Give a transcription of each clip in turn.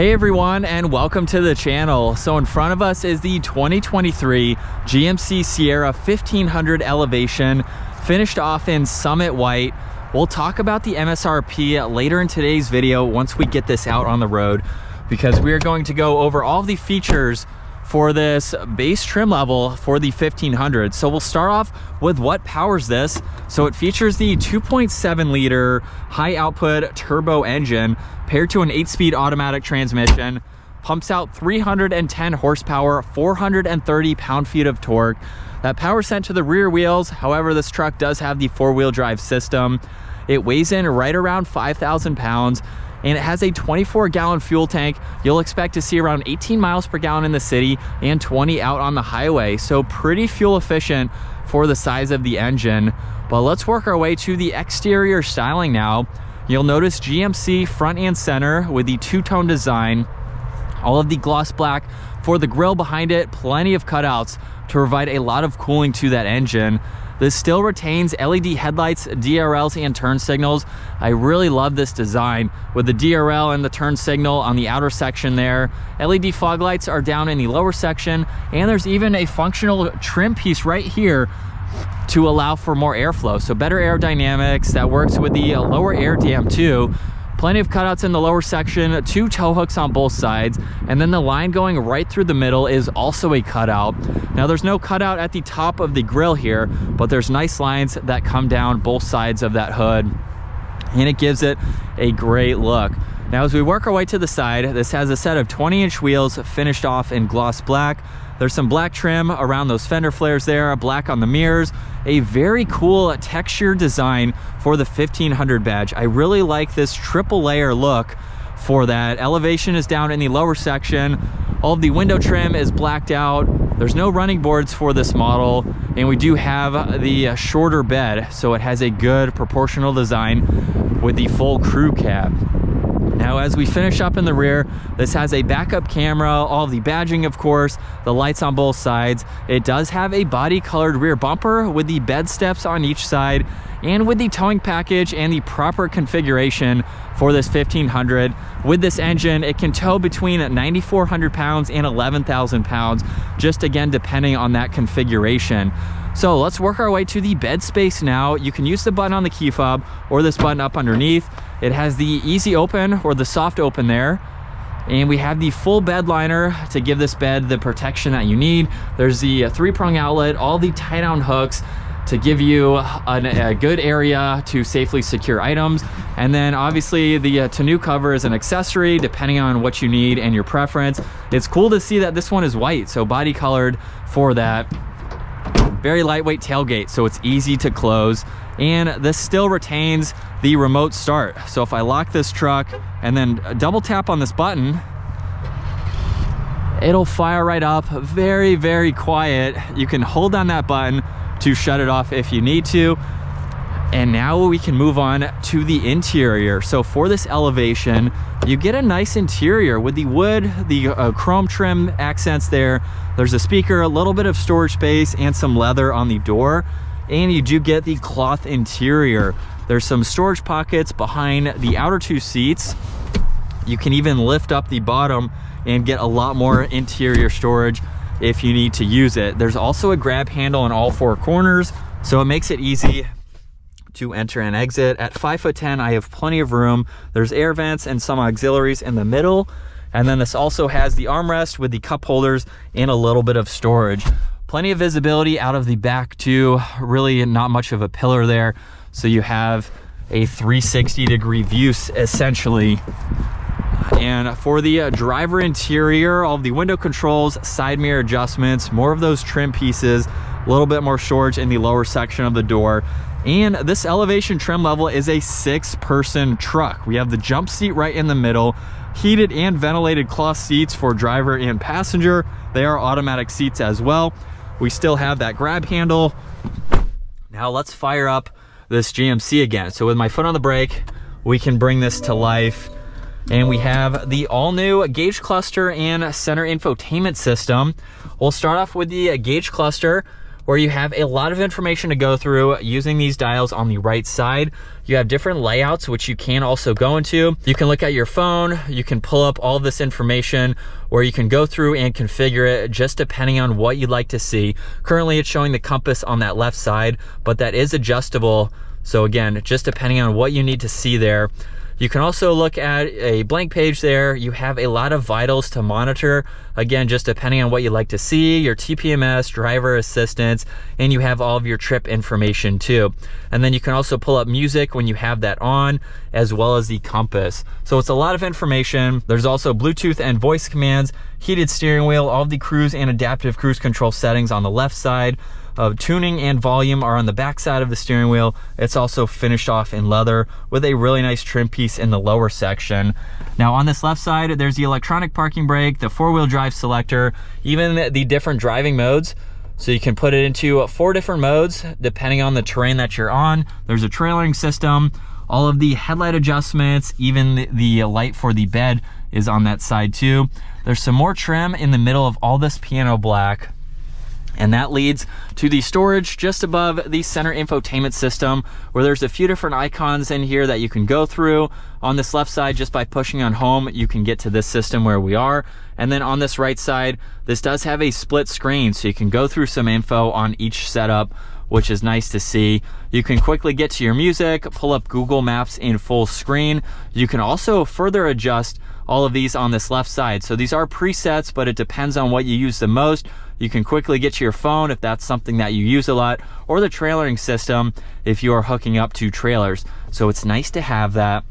Hey everyone, and welcome to the channel. So in front of us is the 2023 GMC Sierra 1500 Elevation, finished off in Summit White. We'll talk about the MSRP later in today's video once we get this out on the road, because we are going to go over all of the features for this base trim level for the 1500. So we'll start off with what powers this. So it features the 2.7 liter high output turbo engine paired to an 8-speed automatic transmission, pumps out 310 horsepower, 430 pound-feet of torque. That power sent to the rear wheels. However, this truck does have the 4-wheel drive system. It weighs in right around 5,000 pounds, and it has a 24-gallon fuel tank. You'll expect to see around 18 miles per gallon in the city and 20 out on the highway. So pretty fuel efficient for the size of the engine. But let's work our way to the exterior styling now. You'll notice GMC front and center with the two-tone design. All of the gloss black for the grille behind it, plenty of cutouts to provide a lot of cooling to that engine. This still retains LED headlights, DRLs, and turn signals. I really love this design with the DRL and the turn signal on the outer section there. LED fog lights are down in the lower section, and there's even a functional trim piece right here to allow for more airflow. So better aerodynamics. That works with the lower air dam too. Plenty of cutouts in the lower section, 2 tow hooks on both sides, and then the line going right through the middle is also a cutout. Now there's no cutout at the top of the grille here, but there's nice lines that come down both sides of that hood, and it gives it a great look. Now as we work our way to the side, this has a set of 20-inch wheels finished off in gloss black. There's some black trim around those fender flares there, black on the mirrors, a very cool texture design for the 1500 badge. I really like this triple layer look for that. Elevation is down in the lower section. All of the window trim is blacked out. There's no running boards for this model, and we do have the shorter bed, so it has a good proportional design with the full crew cab. Now as we finish up in the rear, this has a backup camera, all the badging of course, the lights on both sides. It does have a body colored rear bumper with the bed steps on each side, and with the towing package and the proper configuration for this 1500. With this engine, it can tow between 9,400 pounds and 11,000 pounds, just again depending on that configuration. So let's work our way to the bed space now. You can use the button on the key fob or this button up underneath. It has the easy open or the soft open there. And we have the full bed liner to give this bed the protection that you need. There's the 3-prong outlet, all the tie-down hooks to give you a good area to safely secure items. And then obviously the tonneau cover is an accessory depending on what you need and your preference. It's cool to see that this one is white, so body colored for that. Very lightweight tailgate, so it's easy to close, and this still retains the remote start. So if I lock this truck and then double tap on this button, it'll fire right up. Very, very quiet. You can hold on that button to shut it off if you need to. And now we can move on to the interior. So for this elevation, you get a nice interior with the wood, the chrome trim accents there. There's a speaker, a little bit of storage space, and some leather on the door. And you do get the cloth interior. There's some storage pockets behind the outer 2 seats. You can even lift up the bottom and get a lot more interior storage if you need to use it. There's also a grab handle in all 4 corners, so it makes it easy to enter and exit. At 5'10", I have plenty of room. There's air vents and some auxiliaries in the middle. And then this also has the armrest with the cup holders and a little bit of storage. Plenty of visibility out of the back too. Really not much of a pillar there. So you have a 360-degree view essentially. And for the driver interior, all of the window controls, side mirror adjustments, more of those trim pieces, a little bit more storage in the lower section of the door. And this elevation trim level is a 6-person truck. We have the jump seat right in the middle, heated and ventilated cloth seats for driver and passenger. They are automatic seats as well. We still have that grab handle. Now let's fire up this GMC again. So with my foot on the brake, we can bring this to life. And we have the all-new gauge cluster and center infotainment system. We'll start off with the gauge cluster. where you have a lot of information to go through. Using these dials on the right side, you have different layouts, which you can also go into. You can look at your phone, you can pull up all this information, or you can go through and configure it just depending on what you'd like to see. Currently, it's showing the compass on that left side, but that is adjustable. So again, just depending on what you need to see there. You can also look at a blank page there. You have a lot of vitals to monitor. Again, just depending on what you like to see, your TPMS, driver assistance, and you have all of your trip information too. And then you can also pull up music when you have that on, as well as the compass. So it's a lot of information. There's also Bluetooth and voice commands, heated steering wheel, all of the cruise and adaptive cruise control settings on the left side. Tuning and volume are on the back side of the steering wheel. It's also finished off in leather with a really nice trim piece in the lower section. Now on this left side, there's the electronic parking brake, the four-wheel drive selector, even the different driving modes. So you can put it into 4 different modes depending on the terrain that you're on. There's a trailering system, all of the headlight adjustments, even the light for the bed is on that side too. There's some more trim in the middle of all this piano black. And that leads to the storage just above the center infotainment system, where there's a few different icons in here that you can go through. On this left side, just by pushing on home, you can get to this system where we are. And then on this right side, this does have a split screen, so you can go through some info on each setup, which is nice to see. You can quickly get to your music, pull up Google Maps in full screen. You can also further adjust all of these on this left side. So these are presets, but it depends on what you use the most. You can quickly get to your phone if that's something that you use a lot, or the trailering system if you are hooking up to trailers. So it's nice to have that.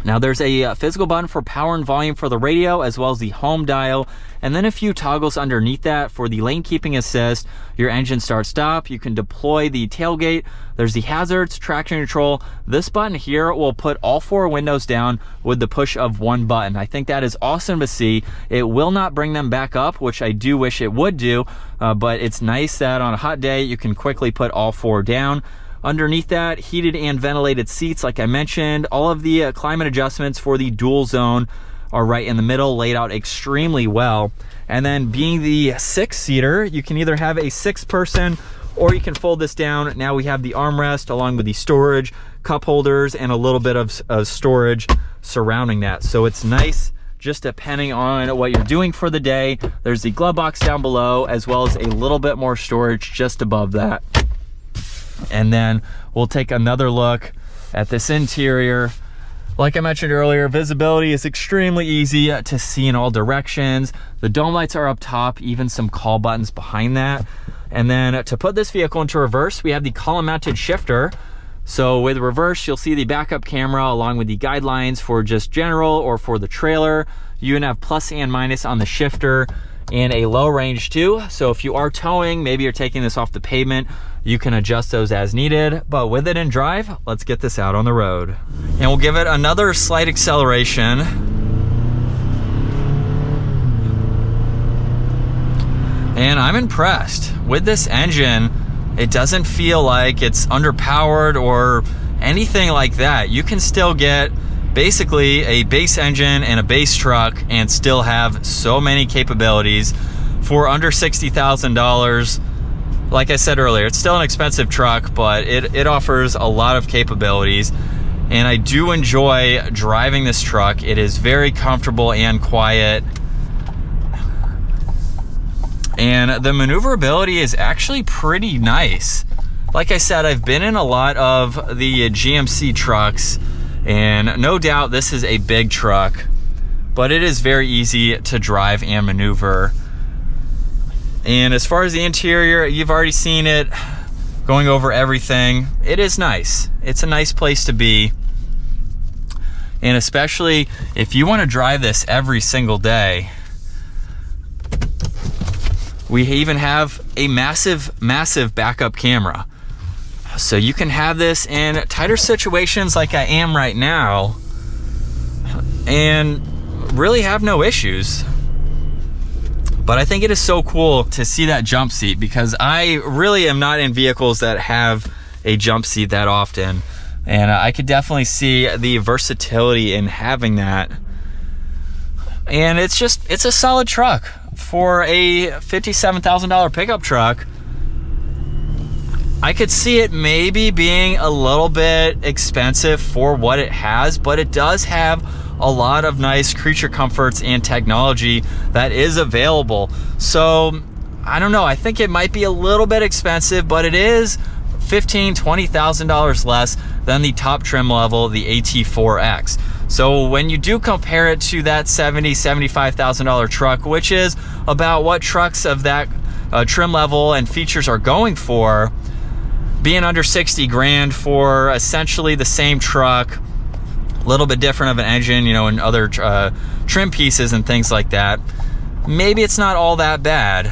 Now there's a physical button for power and volume for the radio, as well as the home dial, and then a few toggles underneath that for the lane keeping assist, your engine start stop. You can deploy the tailgate. There's the hazards, traction control. This button here will put all 4 windows down with the push of 1 button. I think that is awesome to see. It will not bring them back up, which I do wish it would do, but it's nice that on a hot day you can quickly put all 4 down. Underneath that, heated and ventilated seats, like I mentioned. All of the climate adjustments for the dual zone are right in the middle, laid out extremely well. And then being the 6-seater, you can either have a 6-person or you can fold this down. Now we have the armrest along with the storage, cup holders, and a little bit of storage surrounding that. So it's nice just depending on what you're doing for the day. There's the glove box down below, as well as a little bit more storage just above that. And then we'll take another look at this interior. Like I mentioned earlier, visibility is extremely easy to see in all directions. The dome lights are up top, even some call buttons behind that. And then to put this vehicle into reverse, we have the column mounted shifter. So with reverse, you'll see the backup camera along with the guidelines for just general or for the trailer. You can have plus and minus on the shifter, and a low range too. So if you are towing, maybe you're taking this off the pavement, you can adjust those as needed. But with it in drive, let's get this out on the road. And we'll give it another slight acceleration. And I'm impressed with this engine. It doesn't feel like it's underpowered or anything like that. You can still get basically a base engine and a base truck and still have so many capabilities for under $60,000. Like I said earlier, it's still an expensive truck, but it offers a lot of capabilities, and I do enjoy driving this truck. It is very comfortable and quiet, and the maneuverability is actually pretty nice. Like I said, I've been in a lot of the GMC trucks, and no doubt this is a big truck, but it is very easy to drive and maneuver. And as far as the interior, you've already seen it, going over everything. It is nice. It's a nice place to be. And especially if you want to drive this every single day. We even have a massive backup camera. So you can have this in tighter situations like I am right now and really have no issues. But I think it is so cool to see that jump seat, because I really am not in vehicles that have a jump seat that often. And I could definitely see the versatility in having that. And it's a solid truck. For a $57,000 pickup truck, I could see it maybe being a little bit expensive for what it has, but it does have a lot of nice creature comforts and technology that is available. So I don't know, I think it might be a little bit expensive, but it is $20,000 less than the top trim level, the AT4X. So when you do compare it to that $75,000 truck, which is about what trucks of that trim level and features are going for, being under 60 grand for essentially the same truck, a little bit different of an engine, and other trim pieces and things like that, maybe it's not all that bad.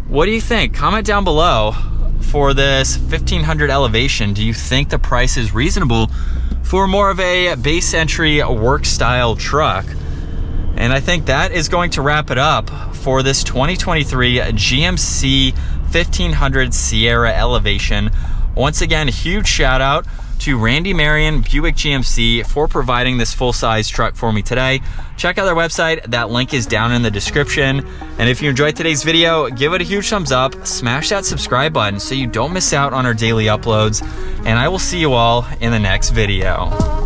What do you think? Comment down below for this 1500 elevation. Do you think the price is reasonable for more of a base entry work style truck? And I think that is going to wrap it up for this 2023 GMC 1500 Sierra elevation. Once again, a huge shout out to Randy Marion, Buick GMC, for providing this full-size truck for me today. Check out their website. That link is down in the description. And if you enjoyed today's video, give it a huge thumbs up, smash that subscribe button so you don't miss out on our daily uploads, and I will see you all in the next video.